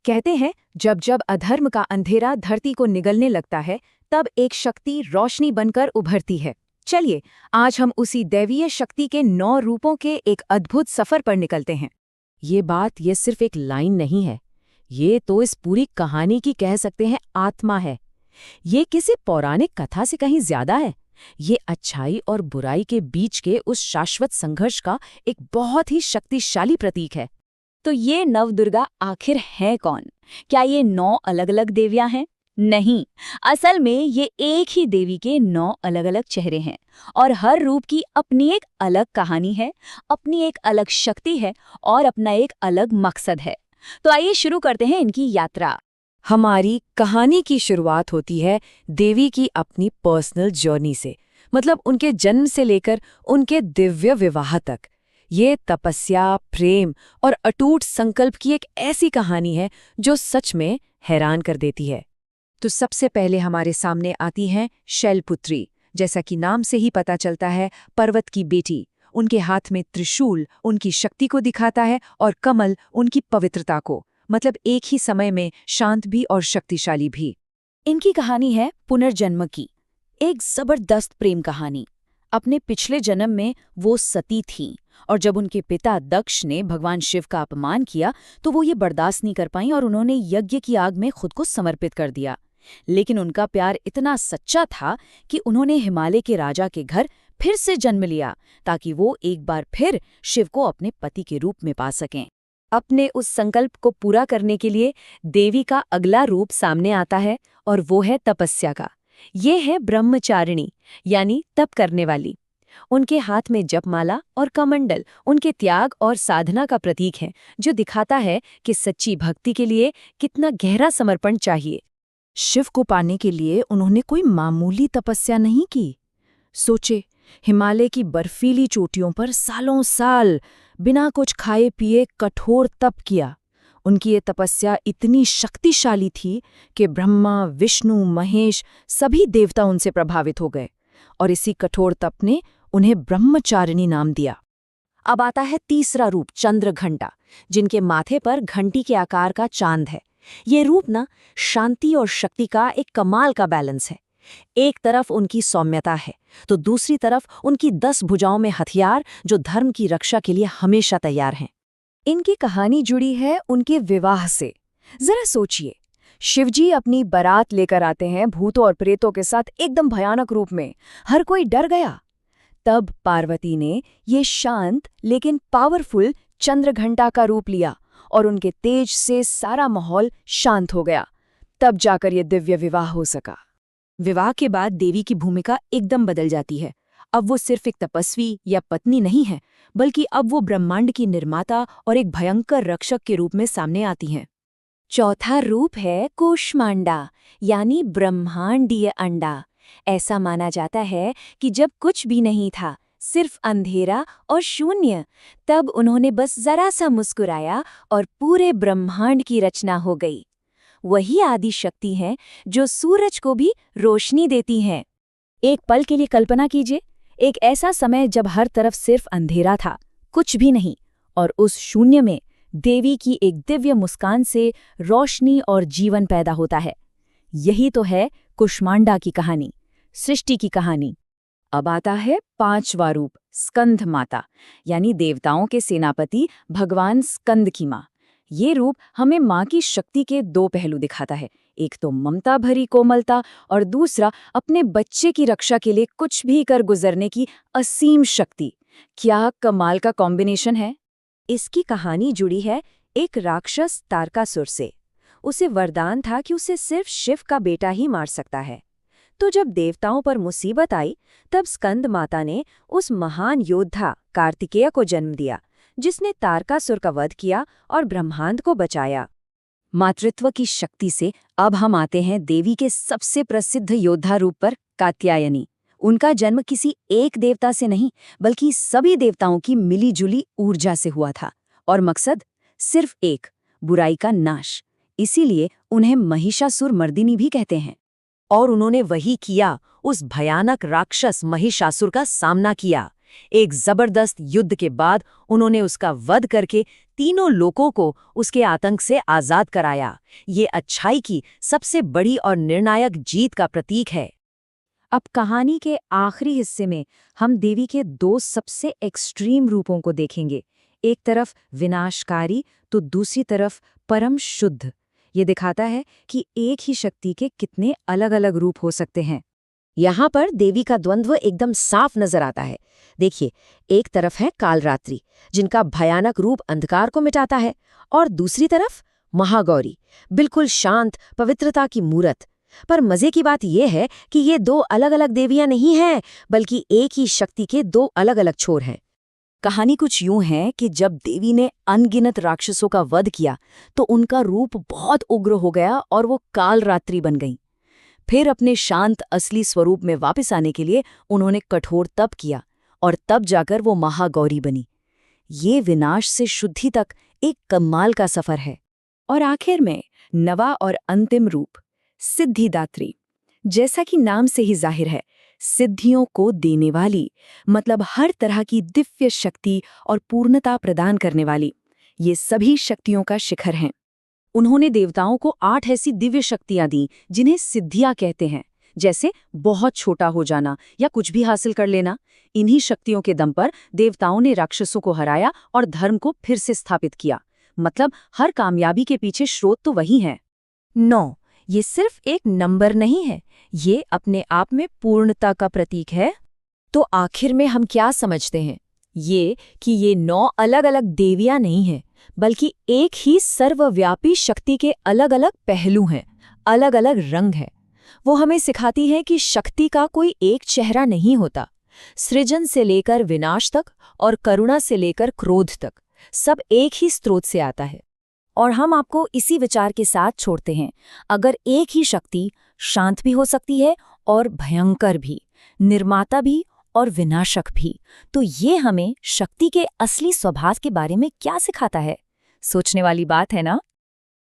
कहते हैं जब जब अधर्म का अंधेरा धरती को निगलने लगता है तब एक शक्ति रोशनी बनकर उभरती है। चलिए आज हम उसी दैवीय शक्ति के 9 रूपों के एक अद्भुत सफर पर निकलते हैं। ये सिर्फ एक लाइन नहीं है, ये तो इस पूरी कहानी की कह सकते हैं आत्मा है। ये किसी पौराणिक कथा से कहीं ज्यादा है। ये अच्छाई और बुराई के बीच के उस शाश्वत संघर्ष का एक बहुत ही शक्तिशाली प्रतीक है। तो ये नवदुर्गा आखिर है कौन? क्या ये 9 अलग-अलग देवियां हैं? नहीं, असल में ये एक ही देवी के 9 अलग-अलग चेहरे हैं और हर रूप की अपनी एक अलग कहानी है, अपनी एक अलग शक्ति है और अपना एक अलग मकसद है। तो आइए शुरू करते हैं इनकी यात्रा। हमारी कहानी की शुरुआत होती है देवी की अपनी पर्सनल जर्नी से, मतलब उनके जन्म से लेकर उनके दिव्य विवाह तक। ये तपस्या, प्रेम और अटूट संकल्प की एक ऐसी कहानी है जो सच में हैरान कर देती है। तो सबसे पहले हमारे सामने आती हैं शैलपुत्री। जैसा कि नाम से ही पता चलता है, पर्वत की बेटी। उनके हाथ में त्रिशूल उनकी शक्ति को दिखाता है और कमल उनकी पवित्रता को, मतलब एक ही समय में शांत भी और शक्तिशाली भी। इनकी कहानी है पुनर्जन्म की, एक जबरदस्त प्रेम कहानी। अपने पिछले जन्म में वो सती थीं और जब उनके पिता दक्ष ने भगवान शिव का अपमान किया तो वो ये बर्दाश्त नहीं कर पाईं और उन्होंने यज्ञ की आग में खुद को समर्पित कर दिया। लेकिन उनका प्यार इतना सच्चा था कि उन्होंने हिमालय के राजा के घर फिर से जन्म लिया ताकि वो एक बार फिर शिव को अपने पति के रूप में पा सकें। अपने उस संकल्प को पूरा करने के लिए देवी का अगला रूप सामने आता है और वो है तपस्या का। ये है ब्रह्मचारिणी, यानी तप करने वाली। उनके हाथ में जपमाला और कमंडल उनके त्याग और साधना का प्रतीक है, जो दिखाता है कि सच्ची भक्ति के लिए कितना गहरा समर्पण चाहिए। शिव को पाने के लिए उन्होंने कोई मामूली तपस्या नहीं की। सोचे, हिमालय की बर्फीली चोटियों पर सालों साल बिना कुछ खाए पिए कठोर तप किया। उनकी ये तपस्या इतनी शक्तिशाली थी कि ब्रह्मा, विष्णु, महेश सभी देवता उनसे प्रभावित हो गए और इसी कठोर तप ने उन्हें ब्रह्मचारिणी नाम दिया। अब आता है तीसरा रूप, चंद्रघंटा, जिनके माथे पर घंटी के आकार का चांद है। ये रूप ना शांति और शक्ति का एक कमाल का बैलेंस है। एक तरफ उनकी सौम्यता है तो दूसरी तरफ उनकी 10 भुजाओं में हथियार जो धर्म की रक्षा के लिए हमेशा तैयार हैं। इनकी कहानी जुड़ी है उनके विवाह से। जरा सोचिए, शिवजी अपनी बारात लेकर आते हैं भूतों और प्रेतों के साथ एकदम भयानक रूप में। हर कोई डर गया। तब पार्वती ने ये शांत लेकिन पावरफुल चंद्रघंटा का रूप लिया और उनके तेज से सारा माहौल शांत हो गया। तब जाकर ये दिव्य विवाह हो सका। विवाह के बाद देवी की भूमिका एकदम बदल जाती है। अब वो सिर्फ एक तपस्वी या पत्नी नहीं है, बल्कि अब वो ब्रह्मांड की निर्माता और एक भयंकर रक्षक के रूप में सामने आती हैं। चौथा रूप है कूष्मांडा, यानी ब्रह्मांडीय अंडा। ऐसा माना जाता है कि जब कुछ भी नहीं था, सिर्फ अंधेरा और शून्य, तब उन्होंने बस जरा सा मुस्कुराया और पूरे ब्रह्मांड की रचना हो गई। वही आदि शक्ति है जो सूरज को भी रोशनी देती है। एक पल के लिए कल्पना कीजिए, एक ऐसा समय जब हर तरफ सिर्फ अंधेरा था, कुछ भी नहीं, और उस शून्य में देवी की एक दिव्य मुस्कान से रोशनी और जीवन पैदा होता है। यही तो है कूष्मांडा की कहानी, सृष्टि की कहानी। अब आता है 5वां रूप, स्कंद माता, यानी देवताओं के सेनापति भगवान स्कंद की माँ। ये रूप हमें माँ की शक्ति के 2 पहलू दिखाता है। एक तो ममता भरी कोमलता और दूसरा अपने बच्चे की रक्षा के लिए कुछ भी कर गुजरने की असीम शक्ति। क्या कमाल का कॉम्बिनेशन है। इसकी कहानी जुड़ी है एक राक्षस तारकासुर से। उसे वरदान था कि उसे सिर्फ शिव का बेटा ही मार सकता है। तो जब देवताओं पर मुसीबत आई, तब स्कंद माता ने उस महान योद्धा कार्तिकेय को जन्म दिया, जिसने तारकासुर का वध किया और ब्रह्मांड को बचाया। मातृत्व की शक्ति से अब हम आते हैं देवी के सबसे प्रसिद्ध योद्धा रूप पर, कात्यायनी। उनका जन्म किसी एक देवता से नहीं, बल्कि सभी देवताओं की मिलीजुली ऊर्जा से हुआ था, और मकसद सिर्फ एक, बुराई का नाश। इसीलिए उन्हें महिषासुर मर्दिनी भी कहते हैं। और उन्होंने वही किया, उस भयानक राक्षस महिषासुर का सामना किया। एक जबरदस्त युद्ध के बाद उन्होंने उसका वध करके तीनों लोगों को उसके आतंक से आजाद कराया। ये अच्छाई की सबसे बड़ी और निर्णायक जीत का प्रतीक है। अब कहानी के आखिरी हिस्से में हम देवी के दो सबसे एक्सट्रीम रूपों को देखेंगे। एक तरफ विनाशकारी तो दूसरी तरफ परम शुद्ध। ये दिखाता है कि एक ही शक्ति के कितने अलग अलग रूप हो सकते हैं। यहाँ पर देवी का द्वंद्व एकदम साफ नजर आता है। देखिए, एक तरफ है कालरात्रि, जिनका भयानक रूप अंधकार को मिटाता है, और दूसरी तरफ महागौरी, बिल्कुल शांत पवित्रता की मूरत। पर मजे की बात यह है कि ये दो अलग अलग देवियां नहीं हैं, बल्कि एक ही शक्ति के दो अलग अलग छोर हैं। कहानी कुछ यूं है कि जब देवी ने अनगिनत राक्षसों का वध किया तो उनका रूप बहुत उग्र हो गया और वो कालरात्रि बन गईं। फिर अपने शांत असली स्वरूप में वापस आने के लिए उन्होंने कठोर तप किया और तब जाकर वो महागौरी बनी। ये विनाश से शुद्धि तक एक कमाल का सफर है। और आखिर में नवा और अंतिम रूप सिद्धिदात्री। जैसा कि नाम से ही जाहिर है, सिद्धियों को देने वाली, मतलब हर तरह की दिव्य शक्ति और पूर्णता प्रदान करने वाली। ये सभी शक्तियों का शिखर हैं। उन्होंने देवताओं को 8 ऐसी दिव्य शक्तियां दी जिन्हें सिद्धियां कहते हैं, जैसे बहुत छोटा हो जाना या कुछ भी हासिल कर लेना। इन्हीं शक्तियों के दम पर देवताओं ने राक्षसों को हराया और धर्म को फिर से स्थापित किया। मतलब हर कामयाबी के पीछे स्रोत तो वही है। 9 ये सिर्फ एक नंबर नहीं है, ये अपने आप में पूर्णता का प्रतीक है। तो आखिर में हम क्या समझते हैं? ये कि ये 9 अलग अलग देवियां नहीं हैं, बल्कि एक ही सर्वव्यापी शक्ति के अलग अलग पहलू हैं, अलग अलग रंग हैं। वो हमें सिखाती है कि शक्ति का कोई एक चेहरा नहीं होता। सृजन से लेकर विनाश तक और करुणा से लेकर क्रोध तक सब एक ही स्रोत से आता है। और हम आपको इसी विचार के साथ छोड़ते हैं, अगर एक ही शक्ति शांत भी हो सकती है और भयंकर भी, निर्माता भी और विनाशक भी, तो ये हमें शक्ति के असली स्वभाव के बारे में क्या सिखाता है? सोचने वाली बात है ना?